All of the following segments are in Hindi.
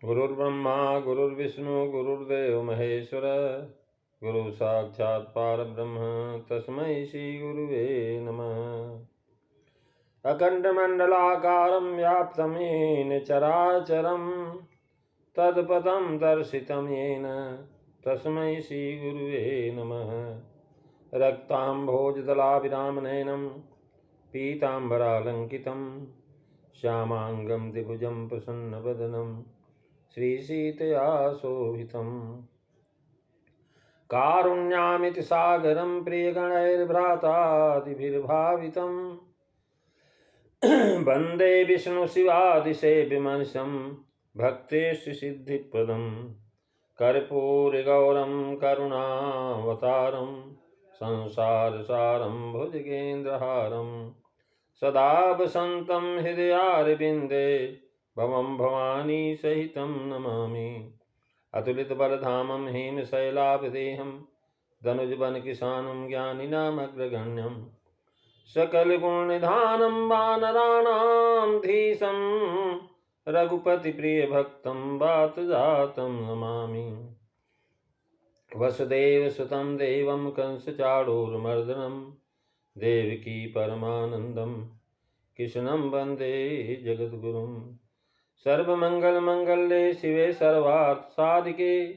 गुरुर्ब्रह्मा गुरुर्विष्णु गुरुर्देव महेश्वर गुरु साक्षात् परब्रह्म तस्मै श्री गुरुवे नमः। अखण्डमण्डलाकारं व्याप्तं येन चराचरं तत्पदं दर्शितं येन तस्मै श्री गुरुवे नमः। रक्ताम्भोजदलाभिरामनयनं पीताम्बरालङ्कितं श्यामाङ्गं द्विभुजं प्रसन्नवदनं श्रीसीतया शोभितम्। कारुण्यामिति सागरं प्रियगणैर्भ्रातादिभिर्भावितं वन्दे विष्णुशिवादिसेव्यमनिशं भक्तेषु सिद्धिप्रदं। कर्पूरगौरं करुणावतारं संसारसारं भुजगेन्द्रहारं सदा वसन्तं हृदयारविन्दे भवं भवानी सहितं नमामि। अतुलितबलधामं हेमशैलाभिदेहं धनुजवनकिशानं ज्ञानिनामग्रगण्यं सकलगुणनिधानं वानराणां धीशं रघुपतिप्रियभक्तं वातजातं नमामि। वसुदेवसुतं देवं कंसचाणूरमर्दनं देवकी परमानन्दं कृष्णं वन्दे जगद्गुरुं। सर्वमंगलमंगल्ये शिवे सर्वार्थसाधिके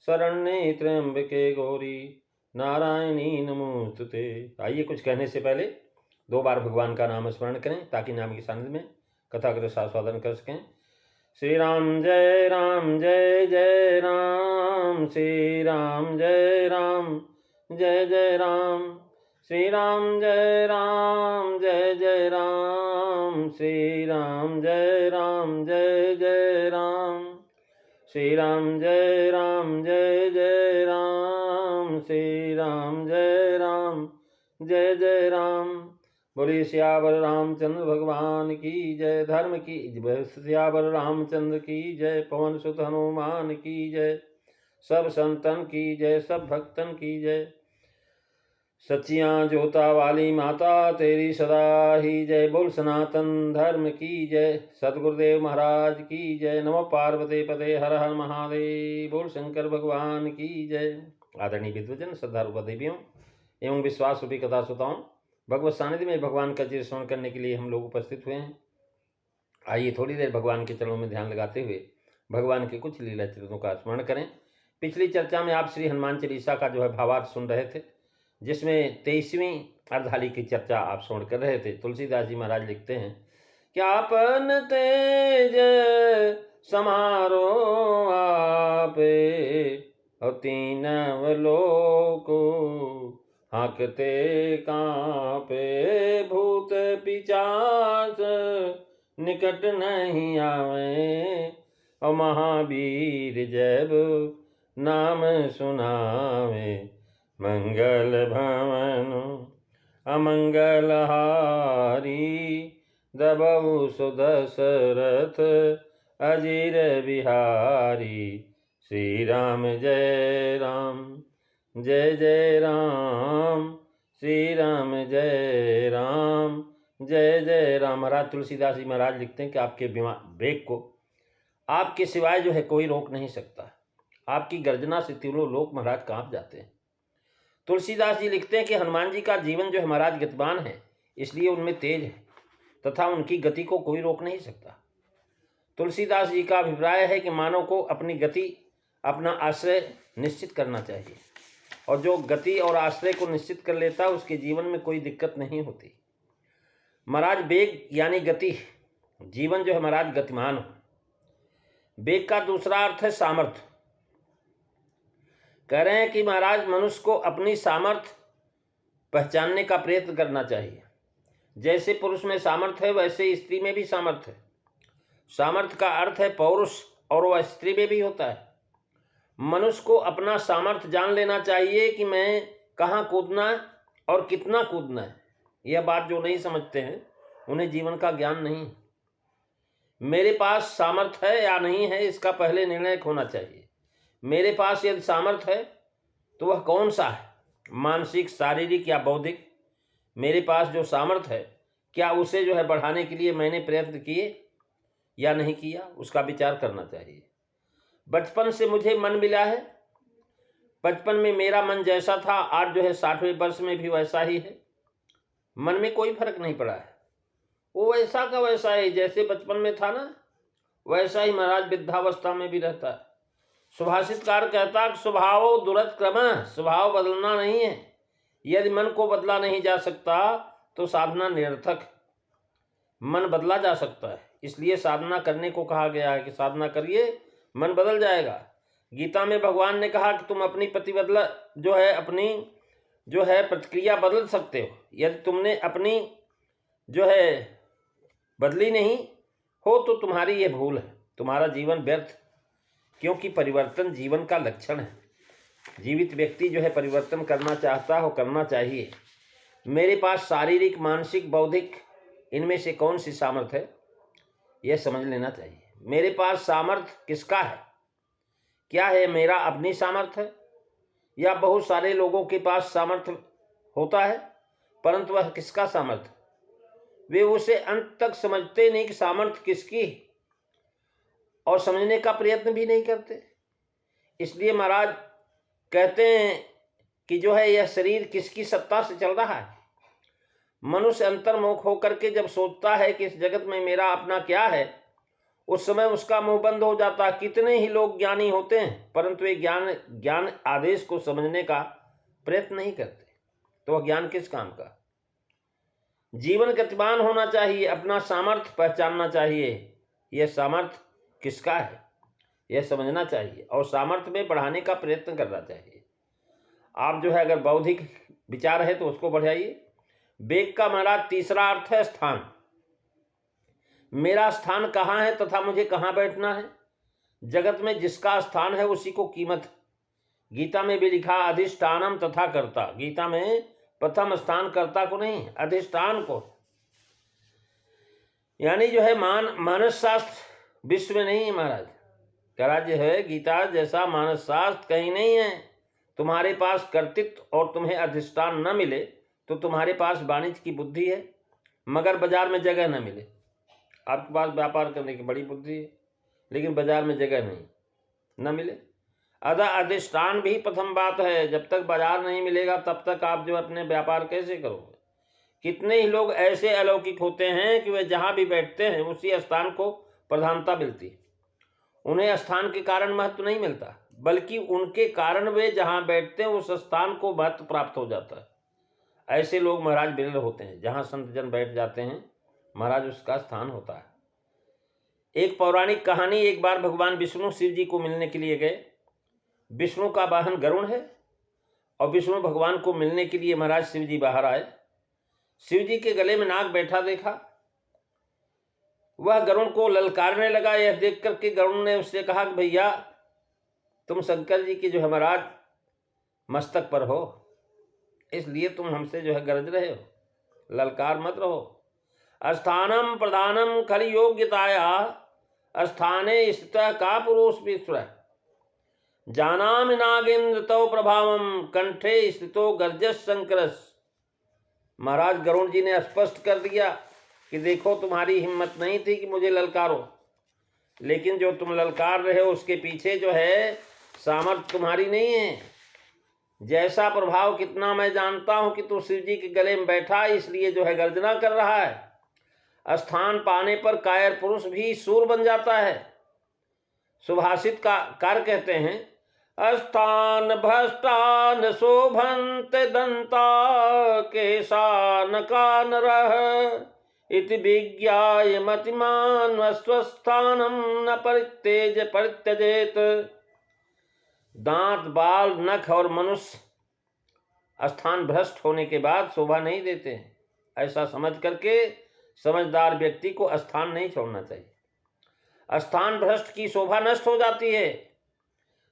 शरण्ये त्र्यंबके गौरी नारायणी नमोस्तुते। आइए कुछ कहने से पहले 2 बार भगवान का नाम स्मरण करें ताकि नाम के सानिध्य में कथा का आस्वादन कर सकें। श्री राम जय राम जय जय राम, श्री राम जय राम जय जय राम, श्री राम जय राम जय जय राम, श्री राम जय राम जय जय राम, श्री राम जय राम जय जय राम, श्री राम जय राम जय जय राम। बोलिए सियावर रामचंद्र भगवान की जय। धर्म की सियावर रामचंद्र की जय। पवन सुत हनुमान की जय। सब संतन की जय, सब भक्तन की जय। सच्चियां जोता वाली माता तेरी सदा ही जय। बोल सनातन धर्म की जय। सतगुरुदेव महाराज की जय। नमो पार्वती पते हर हर महादेव। बोल शंकर भगवान की जय। आदरणीय विद्वजन, श्रद्धालु देवियों एवं विश्वास रूपी कथा श्रोताओं, भगवत सानिध्य में भगवान का चिर स्मरण करने के लिए हम लोग उपस्थित हुए हैं। आइए थोड़ी देर भगवान के चरणों में ध्यान लगाते हुए भगवान के कुछ लीला चरित्रों का स्मरण करें। पिछली चर्चा में आप श्री हनुमान चालीसा का जो है भावार्थ सुन रहे थे, जिसमें 23वीं अर्धाली की चर्चा आप श्रवण कर रहे थे। तुलसीदास जी महाराज लिखते हैं कि आपन तेज समारो आपे और तीनव लोक हाँकते कांपे, भूत पिशाच निकट नहीं आवे और महावीर जब नाम सुनावे, मंगल भवन अमंगल हारी दबऊ सुदशरथ अजीर बिहारी। श्री राम जय राम जय जय राम, श्री राम जय राम जय जय राम। महाराज तुलसीदास जी महाराज लिखते हैं कि आपके वेग को आपके सिवाय जो है कोई रोक नहीं सकता। आपकी गर्जना से तीनों लोक महाराज कांप जाते हैं। तुलसीदास जी लिखते हैं कि हनुमान जी का जीवन जो है महाराज गतिमान है, इसलिए उनमें तेज है तथा उनकी गति को कोई रोक नहीं सकता। तुलसीदास जी का अभिप्राय है कि मानव को अपनी गति, अपना आश्रय निश्चित करना चाहिए, और जो गति और आश्रय को निश्चित कर लेता है उसके जीवन में कोई दिक्कत नहीं होती। महाराज वेग यानी गति, जीवन जो है महाराज गतिमान हो। वेग का दूसरा अर्थ है सामर्थ्य। कह रहे हैं कि महाराज मनुष्य को अपनी सामर्थ्य पहचानने का प्रयत्न करना चाहिए। जैसे पुरुष में सामर्थ्य है वैसे स्त्री में भी सामर्थ्य है। सामर्थ्य का अर्थ है पौरुष, और वह स्त्री में भी होता है। मनुष्य को अपना सामर्थ्य जान लेना चाहिए कि मैं कहाँ कूदना है और कितना कूदना है। यह बात जो नहीं समझते हैं उन्हें जीवन का ज्ञान नहीं है। मेरे पास सामर्थ्य है या नहीं है इसका पहले निर्णय होना चाहिए। मेरे पास यदि सामर्थ्य है तो वह कौन सा है, मानसिक, शारीरिक या बौद्धिक। मेरे पास जो सामर्थ्य है क्या उसे जो है बढ़ाने के लिए मैंने प्रयत्न किए या नहीं किया, उसका विचार करना चाहिए। बचपन से मुझे मन मिला है, बचपन में मेरा मन जैसा था आज जो है 60वें वर्ष में भी वैसा ही है। मन में कोई फर्क नहीं पड़ा है, वो वैसा का वैसा है, जैसे बचपन में था ना वैसा ही महाराज वृद्धावस्था में भी रहता है। सुभाषितकार कहता कि स्वभाव दुरत्क्रम, स्वभाव बदलना नहीं है। यदि मन को बदला नहीं जा सकता तो साधना निरर्थक। मन बदला जा सकता है, इसलिए साधना करने को कहा गया है कि साधना करिए, मन बदल जाएगा। गीता में भगवान ने कहा कि तुम अपनी प्रतिक्रिया बदल सकते हो। यदि तुमने अपनी बदली नहीं हो तो तुम्हारी यह भूल है, तुम्हारा जीवन व्यर्थ, क्योंकि परिवर्तन जीवन का लक्षण है। जीवित व्यक्ति परिवर्तन करना चाहता हो, करना चाहिए। मेरे पास शारीरिक, मानसिक, बौद्धिक इनमें से कौन सी सामर्थ्य है, यह समझ लेना चाहिए। मेरे पास सामर्थ्य किसका है? क्या है मेरा अपनी सामर्थ्य है या बहुत सारे लोगों के पास सामर्थ्य होता है, परंतु वह किसका सामर्थ्य? वे उसे अंत तक समझते नहीं कि सामर्थ्य किसकी है और समझने का प्रयत्न भी नहीं करते। इसलिए महाराज कहते हैं कि यह शरीर किसकी सत्ता से चल रहा है। मनुष्य अंतर्मुख होकर के जब सोचता है कि इस जगत में मेरा अपना क्या है, उस समय उसका मुंह बंद हो जाता है। कितने ही लोग ज्ञानी होते हैं परंतु वे ज्ञान आदेश को समझने का प्रयत्न नहीं करते, तो वह ज्ञान किस काम का? जीवन गतिमान होना चाहिए, अपना सामर्थ्य पहचानना चाहिए। यह सामर्थ्य किसका है यह समझना चाहिए और सामर्थ्य में बढ़ाने का प्रयत्न करना चाहिए। आप अगर बौद्धिक विचार है तो उसको बढ़ाइए। वेग का महाराज तीसरा अर्थ है स्थान। मेरा स्थान कहाँ है तथा मुझे कहाँ बैठना है। जगत में जिसका स्थान है उसी को कीमत। गीता में भी लिखा अधिष्ठानम तथा कर्ता। गीता में प्रथम स्थान कर्ता को नहीं, अधिष्ठान को। यानी मानस शास्त्र विश्व में नहीं है महाराज। राज्य है गीता जैसा मानस शास्त्र कहीं नहीं है। तुम्हारे पास कर्तृत्व और तुम्हें अधिष्ठान न मिले तो तुम्हारे पास वाणिज्य की बुद्धि है मगर बाजार में जगह न मिले। आपके पास व्यापार करने की बड़ी बुद्धि है लेकिन बाजार में जगह नहीं न मिले। अधिष्ठान भी प्रथम बात है। जब तक बाजार नहीं मिलेगा तब तक आप अपने व्यापार कैसे करोगे। कितने ही लोग ऐसे अलौकिक होते हैं कि वे जहाँ भी बैठते हैं उसी स्थान को प्रधानता मिलती है। उन्हें स्थान के कारण महत्व नहीं मिलता बल्कि उनके कारण वे जहाँ बैठते हैं उस स्थान को महत्व प्राप्त हो जाता है। ऐसे लोग महाराज विरल होते हैं। जहाँ संत जन बैठ जाते हैं महाराज उसका स्थान होता है। एक पौराणिक कहानी, एक बार भगवान विष्णु शिव जी को मिलने के लिए गए। विष्णु का वाहन गरुड़ है और विष्णु भगवान को मिलने के लिए महाराज शिव जी बाहर आए। शिव जी के गले में नाग बैठा देखा। वह गरुड़ को ललकारने लगा। यह देख करके गरुड़ ने उससे कहा कि भैया तुम शंकर जी के महाराज मस्तक पर हो, इसलिए तुम हमसे गरज रहे हो, ललकार मत रहो। स्थानम प्रधानम खल योग्यताया स्थाने स्थितः का पुरुष विश्व जानामि नागेन्द्र तव प्रभावम कंठे स्थितो गर्जस शंकरस। महाराज गरुड़ जी ने स्पष्ट कर दिया कि देखो तुम्हारी हिम्मत नहीं थी कि मुझे ललकारो, लेकिन जो तुम ललकार रहे हो उसके पीछे सामर्थ्य तुम्हारी नहीं है। जैसा प्रभाव कितना मैं जानता हूं कि तू शिव जी के गले में बैठा इसलिए गर्जना कर रहा है। स्थान पाने पर कायर पुरुष भी सूर बन जाता है। सुभाषित का कार कहते हैं स्थान भ्रष्टान शोभंत दंता केशान कान रह इति विज्ञाय मतिमान स्वस्थानम न परित्यज परित्यजेत। दांत, बाल, नख और मनुष्य स्थान भ्रष्ट होने के बाद शोभा नहीं देते हैं। ऐसा समझ करके समझदार व्यक्ति को स्थान नहीं छोड़ना चाहिए। स्थान भ्रष्ट की शोभा नष्ट हो जाती है।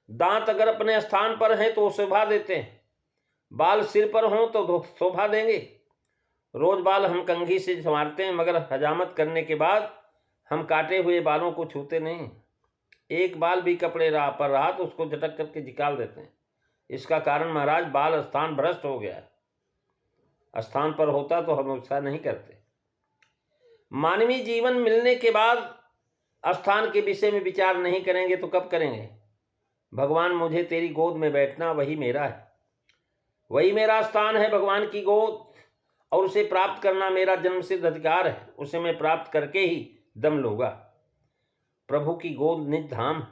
दांत अगर अपने स्थान पर हैं तो शोभा देते हैं, बाल सिर पर हों तो शोभा देंगे। रोज बाल हम कंघी से संवारते हैं मगर हजामत करने के बाद हम काटे हुए बालों को छूते नहीं। एक बाल भी कपड़े पर रहा तो उसको झटक करके निकाल देते हैं। इसका कारण महाराज बाल स्थान भ्रष्ट हो गया है। स्थान पर होता तो हम ऐसा नहीं करते। मानवीय जीवन मिलने के बाद स्थान के विषय में विचार नहीं करेंगे तो कब करेंगे। भगवान मुझे तेरी गोद में बैठना वही मेरा है, वही मेरा स्थान है भगवान की गोद, और उसे प्राप्त करना मेरा जन्मसिद्ध अधिकार है। उसे मैं प्राप्त करके ही दम लूंगा। प्रभु की गोद निज धाम।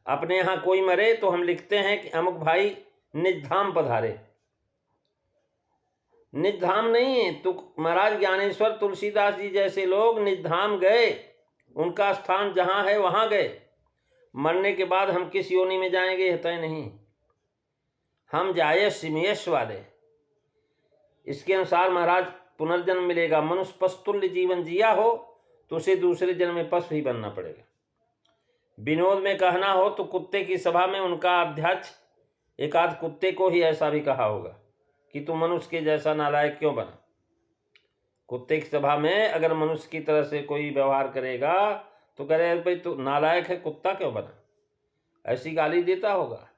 अपने यहाँ कोई मरे तो हम लिखते हैं कि अमुक भाई निज धाम पधारे। निज धाम नहीं है तो महाराज ज्ञानेश्वर तुलसीदास जी जैसे लोग निज धाम गए, उनका स्थान जहाँ है वहाँ गए। मरने के बाद हम किस योनि में जाएंगे तय नहीं, हम जाए सिमयश वाले। इसके अनुसार महाराज पुनर्जन्म मिलेगा। मनुष्य पशुतुल्य जीवन जिया हो तो उसे दूसरे जन्म में पशु ही बनना पड़ेगा। विनोद में कहना हो तो कुत्ते की सभा में उनका अध्यक्ष एक आध कुत्ते को ही ऐसा भी कहा होगा कि तू मनुष्य के जैसा नालायक क्यों बना। कुत्ते की सभा में अगर मनुष्य की तरह से कोई व्यवहार करेगा तो कह रहे भाई तू नालायक है, कुत्ता क्यों बना, ऐसी गाली देता होगा।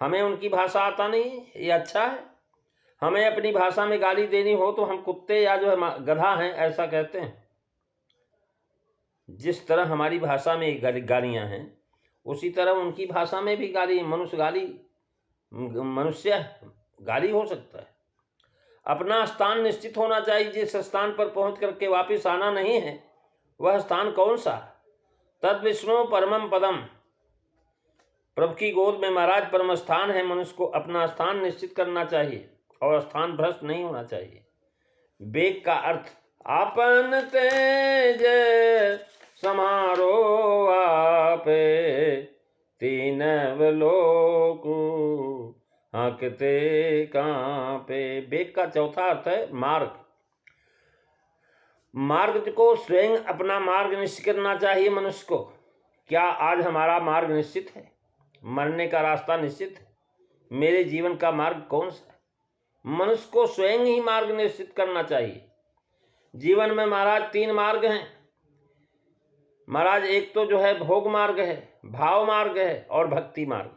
हमें उनकी भाषा आता नहीं, ये अच्छा है। हमें अपनी भाषा में गाली देनी हो तो हम कुत्ते या जो है गधा हैं ऐसा कहते हैं। जिस तरह हमारी भाषा में गालियाँ हैं उसी तरह उनकी भाषा में भी गाली, मनुष्य गाली हो सकता है। अपना स्थान निश्चित होना चाहिए। जिस स्थान पर पहुंच करके वापस आना नहीं है वह स्थान कौन सा? तद विष्णु परमम पदम। प्रभु की गोद में महाराज परम स्थान है। मनुष्य को अपना स्थान निश्चित करना चाहिए और स्थान भ्रष्ट नहीं होना चाहिए। वेग का अर्थ आपन तेज समारो आपे तीन लोकु हकते कांपे। वेग का चौथा अर्थ है मार्ग। मार्ग को स्वयं अपना मार्ग निश्चित करना चाहिए मनुष्य को। क्या आज हमारा मार्ग निश्चित है? मरने का रास्ता निश्चित है? मेरे जीवन का मार्ग कौन सा है? मनुष्य को स्वयं ही मार्ग निश्चित करना चाहिए। जीवन में महाराज 3 मार्ग हैं महाराज। एक तो जो है भोग मार्ग है, भाव मार्ग है और भक्ति मार्ग।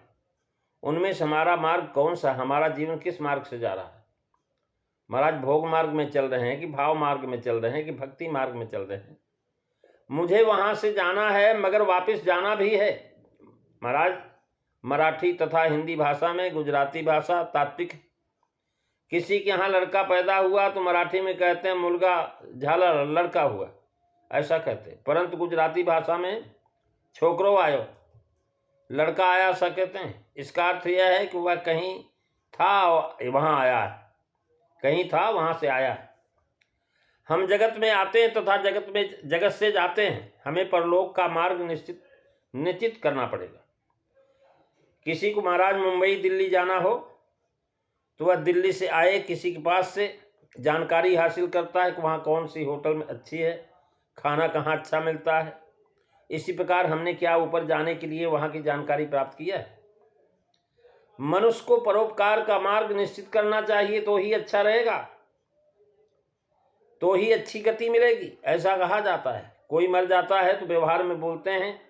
उनमें से हमारा मार्ग कौन सा? हमारा जीवन किस मार्ग से जा रहा है? महाराज भोग मार्ग में चल रहे हैं कि भाव मार्ग में चल रहे हैं कि भक्ति मार्ग में चल रहे हैं? मुझे वहां से जाना है मगर वापस जाना भी है। महाराज मराठी तथा हिंदी भाषा में गुजराती भाषा तात्विक। किसी के यहाँ लड़का पैदा हुआ तो मराठी में कहते हैं मुलगा झाला, लड़का हुआ, ऐसा कहते हैं। परंतु गुजराती भाषा में छोकरो आयो, लड़का आया, ऐसा कहते हैं। इसका अर्थ यह है कि वह कहीं था वहाँ आया है, कहीं था वहाँ से आया है। हम जगत में आते हैं तथा जगत से जाते हैं। हमें परलोक का मार्ग निश्चित करना पड़ेगा। किसी को महाराज मुंबई दिल्ली जाना हो तो वह दिल्ली से आए, किसी के पास से जानकारी हासिल करता है कि वहाँ कौन सी होटल में अच्छी है, खाना कहाँ अच्छा मिलता है। इसी प्रकार हमने क्या ऊपर जाने के लिए वहाँ की जानकारी प्राप्त किया है। मनुष्य को परोपकार का मार्ग निश्चित करना चाहिए तो ही अच्छा रहेगा, तो ही अच्छी गति मिलेगी, ऐसा कहा जाता है। कोई मर जाता है तो व्यवहार में बोलते हैं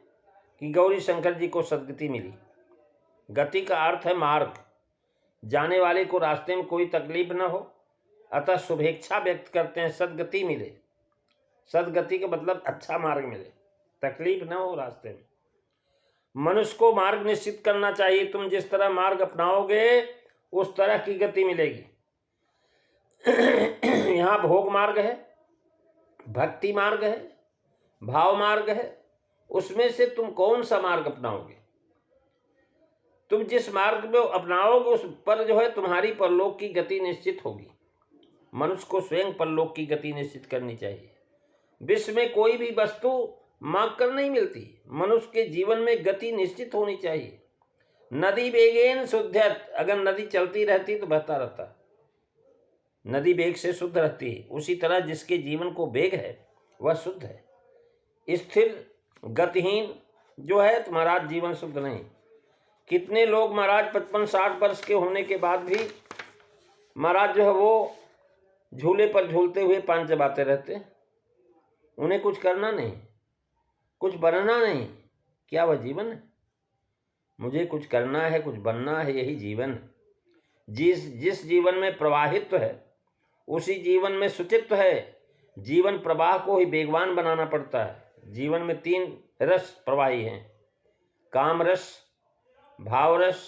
कि गौरी शंकर जी को सदगति मिली। गति का अर्थ है मार्ग। जाने वाले को रास्ते में कोई तकलीफ न हो, अतः शुभेच्छा व्यक्त करते हैं सदगति मिले। सदगति का मतलब अच्छा मार्ग मिले, तकलीफ न हो रास्ते में। मनुष्य को मार्ग निश्चित करना चाहिए। तुम जिस तरह मार्ग अपनाओगे उस तरह की गति मिलेगी। यहाँ भोग मार्ग है, भक्ति मार्ग है, भाव मार्ग है। उसमें से तुम कौन सा मार्ग अपनाओगे? तुम जिस मार्ग में अपनाओगे उस पर जो है तुम्हारी परलोक की गति निश्चित होगी। मनुष्य को स्वयं परलोक की गति निश्चित करनी चाहिए। विश्व में कोई भी वस्तु मांग कर नहीं मिलती। मनुष्य के जीवन में गति निश्चित होनी चाहिए। नदी वेगेन शुद्धयत। अगर नदी चलती रहती तो बहता रहता। नदी वेग से शुद्ध रहती है। उसी तरह जिसके जीवन को वेग है वह शुद्ध है। स्थिर गतिहीन जो है तुम्हारा जीवन शुद्ध नहीं। कितने लोग महाराज 55-60 वर्ष के होने के बाद भी महाराज जो है वो झूले पर झूलते हुए पान चबाते रहते। उन्हें कुछ करना नहीं, कुछ बनना नहीं। क्या वह जीवन है? मुझे कुछ करना है, कुछ बनना है, यही जीवन है। जिस जीवन में प्रवाहित्व है उसी जीवन में शुचित्व है। जीवन प्रवाह को ही वेगवान बनाना पड़ता है। जीवन में 3 रस प्रवाही हैं, काम रस, भावरस,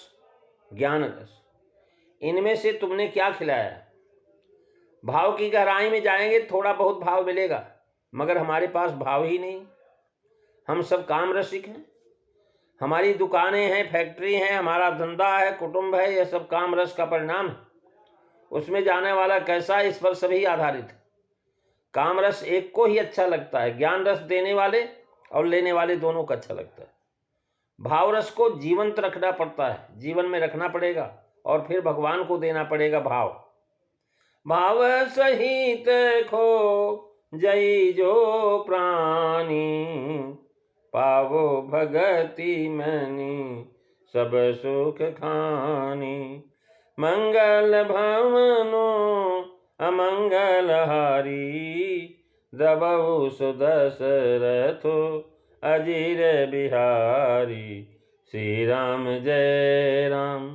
ज्ञान रस, इनमें से तुमने क्या खिलाया? भाव की गहराई में जाएंगे थोड़ा बहुत भाव मिलेगा, मगर हमारे पास भाव ही नहीं। हम सब काम रसिक हैं। हमारी दुकानें हैं, फैक्ट्री हैं, हमारा धंधा है, कुटुंब है, यह सब काम रस का परिणाम है। उसमें जाने वाला कैसा, इस पर सभी आधारित है। काम रस एक को ही अच्छा लगता है, ज्ञान रस देने वाले और लेने वाले दोनों को अच्छा लगता है। भाव रस को जीवंत रखना पड़ता है, जीवन में रखना पड़ेगा और फिर भगवान को देना पड़ेगा भाव। भाव सहित खो जई जो प्राणी, पावो भगति मनि सब सुख खानी। मंगल भवनो अमंगल हारी, दबऊ सुदशरथो अजीर बिहारी। श्री राम जय राम,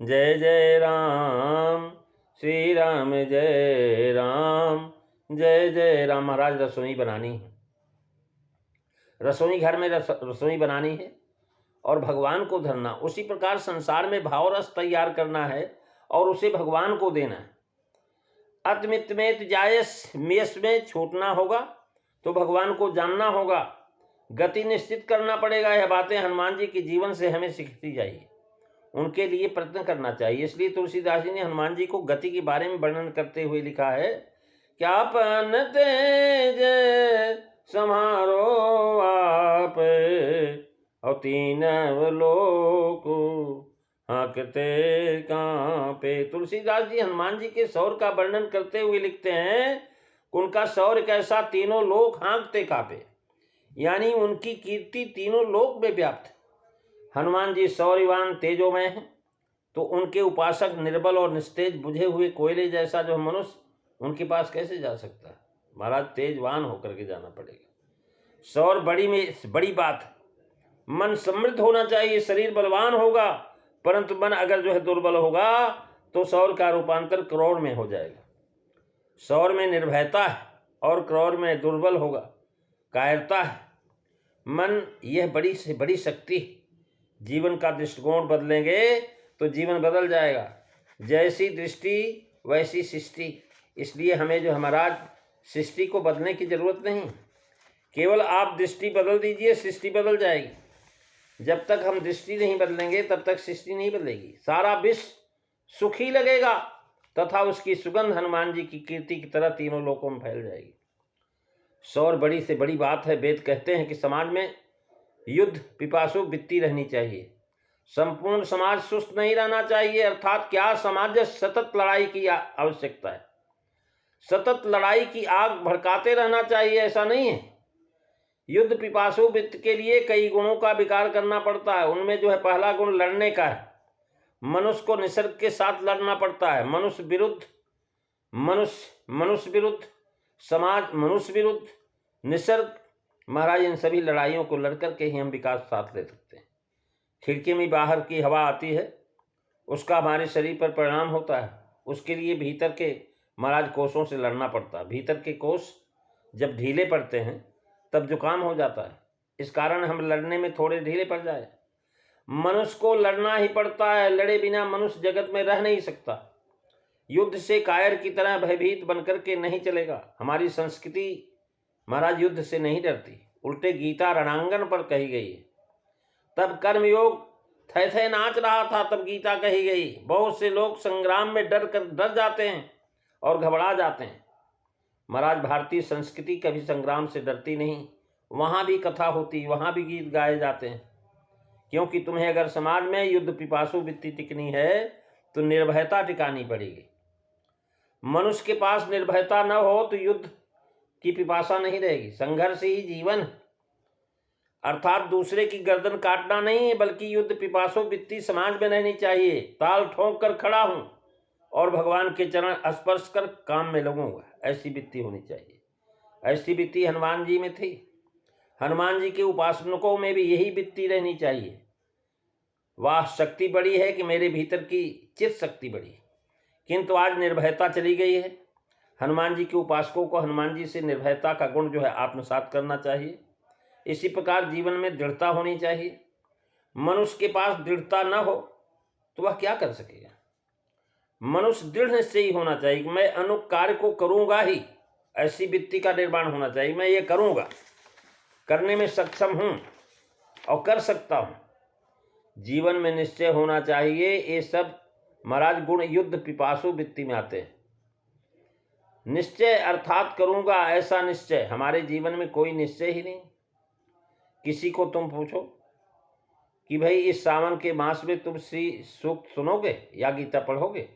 जय जय राम, श्री राम जय राम, जय जय राम। महाराज रसोई बनानी है, रसोई घर में रसोई बनानी है और भगवान को धरना। उसी प्रकार संसार में भाव रस तैयार करना है और उसे भगवान को देना है। अतमित में जायस मेष में छूटना होगा तो भगवान को जानना होगा, गति निश्चित करना पड़ेगा। यह बातें हनुमान जी के जीवन से हमें सीखती जाइए, उनके लिए प्रयत्न करना चाहिए। इसलिए तुलसीदास जी ने हनुमान जी को गति के बारे में वर्णन करते हुए लिखा है, क्या पन तेज समारो आप, और तीन लोक हाँकते कांपे। तुलसीदास जी हनुमान जी के शौर्य का वर्णन करते हुए लिखते हैं, उनका शौर्य कैसा, तीनों लोक हाँकते कांपे, यानी उनकी कीर्ति तीनों लोक में व्याप्त है। हनुमान जी शौर्यवान तेजोमय हैं, तो उनके उपासक निर्बल और निस्तेज बुझे हुए कोयले जैसा जो मनुष्य, उनके पास कैसे जा सकता है? महाराज तेजवान होकर के जाना पड़ेगा। शौर्य बड़ी बात है। मन समृद्ध होना चाहिए, शरीर बलवान होगा, परंतु मन अगर जो है दुर्बल होगा तो शौर्य का रूपांतर क्रोध में हो जाएगा। शौर्य में निर्भयता है और क्रोध में दुर्बल होगा, कायरता है। मन यह बड़ी से बड़ी शक्ति है। जीवन का दृष्टिकोण बदलेंगे तो जीवन बदल जाएगा। जैसी दृष्टि वैसी सृष्टि। इसलिए हमें जो महाराज सृष्टि को बदलने की जरूरत नहीं, केवल आप दृष्टि बदल दीजिए, सृष्टि बदल जाएगी। जब तक हम दृष्टि नहीं बदलेंगे तब तक सृष्टि नहीं बदलेगी। सारा विश्व सुखी लगेगा तथा उसकी सुगंध हनुमान जी की कीर्ति की तरह तीनों लोकों में फैल जाएगी। शौर्य बड़ी से बड़ी बात है। वेद कहते हैं कि समाज में युद्ध पिपासु वृत्ति रहनी चाहिए, संपूर्ण समाज सुस्त नहीं रहना चाहिए। अर्थात क्या, समाज सतत लड़ाई की आवश्यकता है, सतत लड़ाई की आग भड़काते रहना चाहिए, ऐसा नहीं है। युद्ध पिपासु वृत्ति के लिए कई गुणों का विकार करना पड़ता है। उनमें जो है पहला गुण लड़ने का है। मनुष्य को निसर्ग के साथ लड़ना पड़ता है। मनुष्य विरुद्ध समाज, मनुष्य विरुद्ध निसर्ग। महाराज इन सभी लड़ाइयों को लड़ करके ही हम विकास साथ ले सकते हैं। खिड़की में बाहर की हवा आती है, उसका हमारे शरीर पर परिणाम होता है। उसके लिए भीतर के महाराज कोषों से लड़ना पड़ता है। भीतर के कोष जब ढीले पड़ते हैं तब जुकाम हो जाता है। इस कारण हम लड़ने में थोड़े ढीले पड़ जाए। मनुष्य को लड़ना ही पड़ता है, लड़े बिना मनुष्य जगत में रह नहीं सकता। युद्ध से कायर की तरह भयभीत बनकर के नहीं चलेगा। हमारी संस्कृति महाराज युद्ध से नहीं डरती, उल्टे गीता रणांगन पर कही गई है। तब कर्मयोग थे नाच रहा था, तब गीता कही गई। बहुत से लोग संग्राम में डर जाते हैं और घबरा जाते हैं। महाराज भारतीय संस्कृति कभी संग्राम से डरती नहीं। वहाँ भी कथा होती, वहाँ भी गीत गाए जाते हैं। क्योंकि तुम्हें अगर समाज में युद्ध पिपासु वृत्ति टिकनी है तो निर्भयता टिकानी पड़ेगी। मनुष्य के पास निर्भयता न हो तो युद्ध की पिपासा नहीं रहेगी। संघर्ष ही जीवन, अर्थात दूसरे की गर्दन काटना नहीं है, बल्कि युद्ध पिपासु वृत्ति समाज में रहनी चाहिए। ताल ठोक कर खड़ा हूं और भगवान के चरण स्पर्श कर काम में लगूंगा, ऐसी वृत्ति होनी चाहिए। ऐसी वृत्ति हनुमान जी में थी। हनुमान जी के उपासकों में भी यही वृत्ति रहनी चाहिए। वाह, शक्ति बड़ी है कि मेरे भीतर की चित्त शक्ति बड़ी, किंतु आज निर्भयता चली गई है। हनुमान जी के उपासकों को हनुमान जी से निर्भयता का गुण जो है आत्मसात करना चाहिए। इसी प्रकार जीवन में दृढ़ता होनी चाहिए। मनुष्य के पास दृढ़ता न हो तो वह क्या कर सकेगा। मनुष्य दृढ़ निश्चयी होना चाहिए कि मैं अमुक कार्य को करूंगा ही, ऐसी वृत्ति का निर्माण होना चाहिए। मैं ये करूंगा, करने में सक्षम हूं और कर सकता हूं। जीवन में निश्चय होना चाहिए। ये सब महाराज गुण युद्ध पिपासु वृत्ति में आते हैं। निश्चय अर्थात करूंगा, ऐसा निश्चय हमारे जीवन में कोई निश्चय ही नहीं। किसी को तुम पूछो कि भाई इस सावन के मास में तुम श्री सूक्त सुनोगे या गीता पढ़ोगे,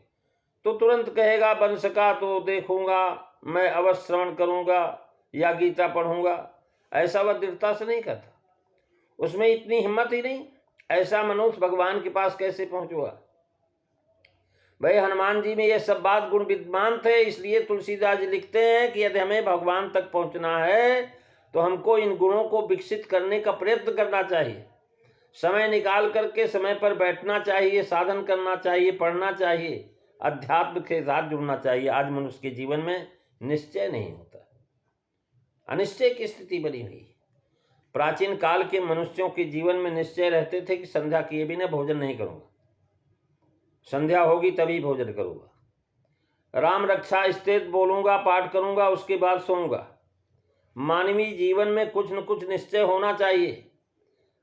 तो तुरंत कहेगा बन सका तो देखूंगा, मैं अवश्य श्रवण करूंगा या गीता पढ़ूंगा। ऐसा वह दृढ़ता से नहीं करता, उसमें इतनी हिम्मत ही नहीं। ऐसा मनुष्य भगवान के पास कैसे पहुंचूगा। भाई हनुमान जी में ये सब बात गुण विद्यमान थे, इसलिए तुलसीदास जी लिखते हैं कि यदि हमें भगवान तक पहुंचना है तो हमको इन गुणों को विकसित करने का प्रयत्न करना चाहिए। समय निकाल करके समय पर बैठना चाहिए, साधन करना चाहिए, पढ़ना चाहिए, अध्यात्म के साथ जुड़ना चाहिए। आज मनुष्य के जीवन में निश्चय नहीं होता, अनिश्चय की स्थिति बनी हुई। प्राचीन काल के मनुष्यों के जीवन में निश्चय रहते थे कि संध्या किए बिना भोजन नहीं करूंगा, संध्या होगी तभी भोजन करूंगा, राम रक्षा स्थित बोलूंगा, पाठ करूंगा, उसके बाद सोऊंगा। मानवीय जीवन में कुछ न कुछ निश्चय होना चाहिए।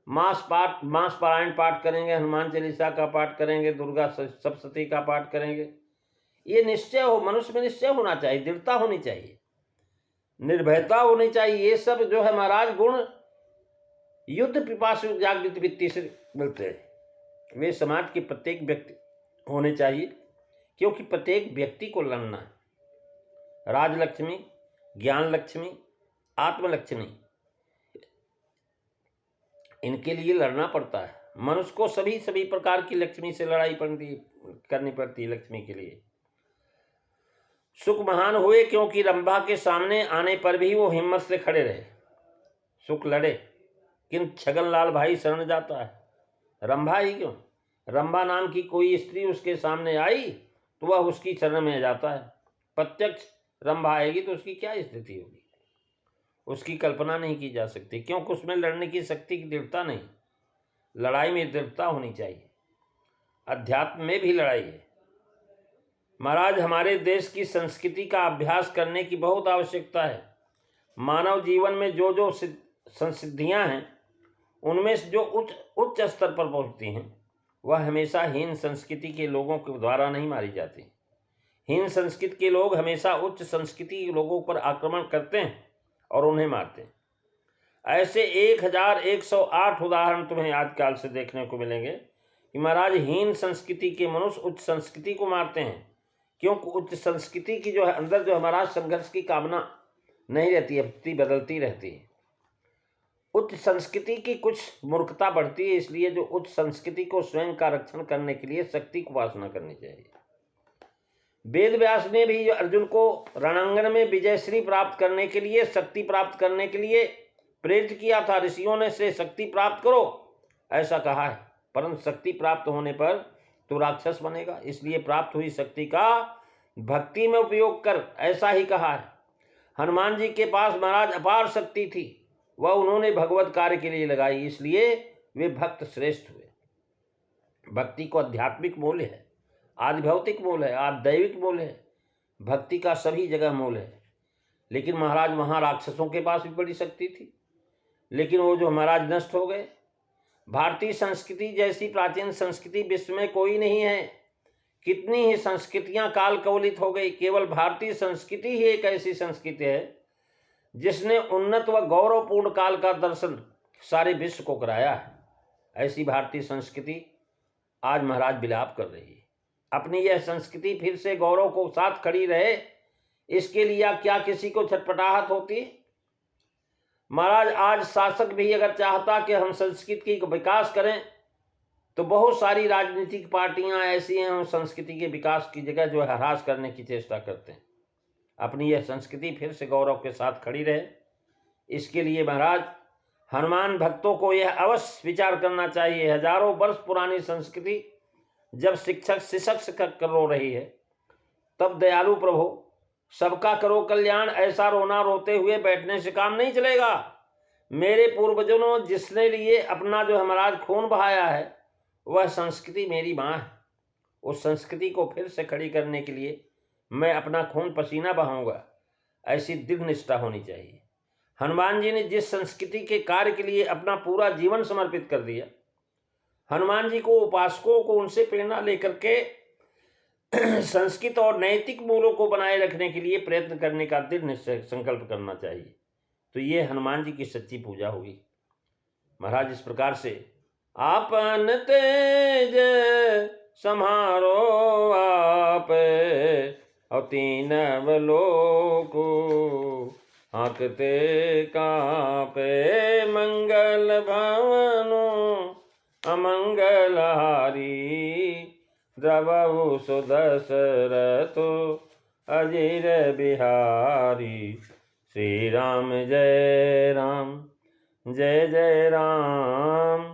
मास पारायण पाठ करेंगे, हनुमान चालीसा का पाठ करेंगे, दुर्गा सप्तशती का पाठ करेंगे। ये निश्चय हो, मनुष्य में निश्चय होना चाहिए, दृढ़ता होनी चाहिए, निर्भयता होनी चाहिए। ये सब जो है महाराज गुण युद्ध पिपासु जागृत वृत्ति से मिलते हैं। वे समाज के प्रत्येक व्यक्ति होने चाहिए, क्योंकि प्रत्येक व्यक्ति को लड़ना है। राजलक्ष्मी, ज्ञान लक्ष्मी, आत्मलक्ष्मी, इनके लिए लड़ना पड़ता है। मनुष्य को सभी प्रकार की लक्ष्मी से लड़ाई करनी पड़ती है। लक्ष्मी के लिए सुख महान हुए क्योंकि रंभा के सामने आने पर भी वो हिम्मत से खड़े रहे। सुख लड़े, किंतु छगनलाल भाई शरण जाता है। रंभा ही क्यों, रंभा नाम की कोई स्त्री उसके सामने आई तो वह उसकी शरण में जाता है। प्रत्यक्ष रंभा आएगी तो उसकी क्या स्थिति होगी, उसकी कल्पना नहीं की जा सकती, क्योंकि उसमें लड़ने की शक्ति की दृढ़ता नहीं। लड़ाई में दृढ़ता होनी चाहिए। अध्यात्म में भी लड़ाई है। महाराज हमारे देश की संस्कृति का अभ्यास करने की बहुत आवश्यकता है। मानव जीवन में जो जो संसिद्धियां हैं, उनमें से जो उच्च स्तर पर पहुंचती हैं, वह हमेशा हीन संस्कृति के लोगों के द्वारा नहीं मारी जाती। हीन संस्कृति के लोग हमेशा उच्च संस्कृति के लोगों पर आक्रमण करते हैं और उन्हें मारते हैं। ऐसे 1108 उदाहरण तुम्हें आजकल से देखने को मिलेंगे कि महाराज हीन संस्कृति के मनुष्य उच्च संस्कृति को मारते हैं, क्योंकि उच्च संस्कृति की जो है अंदर जो हमारा संघर्ष की कामना नहीं रहती है, बदलती रहती है। उच्च संस्कृति की कुछ मूर्खता बढ़ती है, इसलिए जो उच्च संस्कृति को स्वयं का रक्षण करने के लिए शक्ति की उपासना करनी चाहिए। वेद व्यास ने भी अर्जुन को रणांगन में विजयश्री प्राप्त करने के लिए, शक्ति प्राप्त करने के लिए प्रेरित किया था। ऋषियों ने से शक्ति प्राप्त करो ऐसा कहा है, परंतु शक्ति प्राप्त होने पर तो राक्षस बनेगा, इसलिए प्राप्त हुई शक्ति का भक्ति में उपयोग कर, ऐसा ही कहा है। हनुमान जी के पास महाराज अपार शक्ति थी, वह उन्होंने भगवत कार्य के लिए लगाई, इसलिए वे भक्त श्रेष्ठ हुए। भक्ति को आध्यात्मिक मूल्य है, आदि भौतिक मूल है, आदि दैविक मूल है। भक्ति का सभी जगह मूल है। लेकिन महाराज वहाँ राक्षसों के पास भी बड़ी शक्ति थी, लेकिन वो जो महाराज नष्ट हो गए। भारतीय संस्कृति जैसी प्राचीन संस्कृति विश्व में कोई नहीं है। कितनी ही संस्कृतियां काल कवलित हो गई, केवल भारतीय संस्कृति ही एक ऐसी संस्कृति है जिसने उन्नत व गौरवपूर्ण काल का दर्शन सारे विश्व को कराया है। ऐसी भारतीय संस्कृति आज महाराज विलाप कर रही है। अपनी यह संस्कृति फिर से गौरव को साथ खड़ी रहे, इसके लिए क्या किसी को छटपटाहट होती है। महाराज आज शासक भी अगर चाहता कि हम संस्कृति का विकास करें, तो बहुत सारी राजनीतिक पार्टियां ऐसी हैं उन संस्कृति के विकास की जगह जो है ह्रास करने की चेष्टा करते हैं। अपनी यह संस्कृति फिर से गौरव के साथ खड़ी रहे, इसके लिए महाराज हनुमान भक्तों को यह अवश्य विचार करना चाहिए। हजारों वर्ष पुरानी संस्कृति जब शिक्षक रो रही है, तब दयालु प्रभु सबका करो कल्याण ऐसा रोना रोते हुए बैठने से काम नहीं चलेगा। मेरे पूर्वजों जिसने लिए अपना जो है महाराज खून बहाया है, वह संस्कृति मेरी माँ है। उस संस्कृति को फिर से खड़ी करने के लिए मैं अपना खून पसीना बहाऊंगा, ऐसी दृढ़ निष्ठा होनी चाहिए। हनुमान जी ने जिस संस्कृति के कार्य के लिए अपना पूरा जीवन समर्पित कर दिया, हनुमान जी को उपासकों को उनसे प्रेरणा लेकर के संस्कृत और नैतिक मूल्यों को बनाए रखने के लिए प्रयत्न करने का दृढ़ निश्चय संकल्प करना चाहिए। तो ये हनुमान जी की सच्ची पूजा होगी। महाराज इस प्रकार से आपन तेज सम्हारो आप और तीन लोको हाँकते कापे, मंगल भवनो अमंगलहारी, द्रवहु सुदशरथो अजीर बिहारी। श्री राम जय राम, जय जय राम,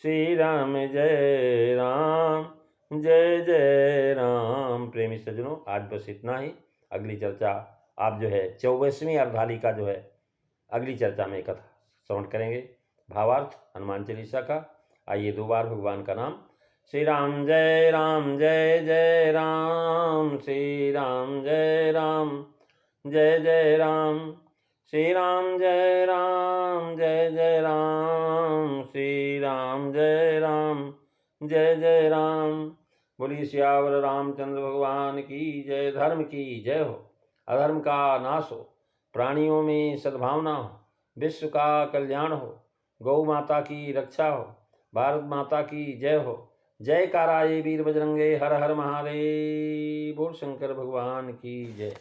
श्री राम जय राम, जय जय राम। प्रेमी सज्जनों, आज बस इतना ही। अगली चर्चा आप जो है 24वीं अर्धाली का जो है अगली चर्चा में कथा श्रवण करेंगे। भावार्थ हनुमान चालीसा का। आइए 2 बार भगवान का नाम। श्री राम जय राम, जय जय राम, श्री राम जय राम, जय जय राम, श्री राम जय राम, जय जय राम, श्री राम जय राम, जय जय राम। बोलिए सियावर रामचंद्र भगवान की जय। धर्म की जय हो, अधर्म का नाश हो, प्राणियों में सद्भावना हो, विश्व का कल्याण हो, गौ माता की रक्षा हो, भारत माता की जय हो। जय काराये वीर बजरंगे, हर हर महादेव। बोल शंकर भगवान की जय।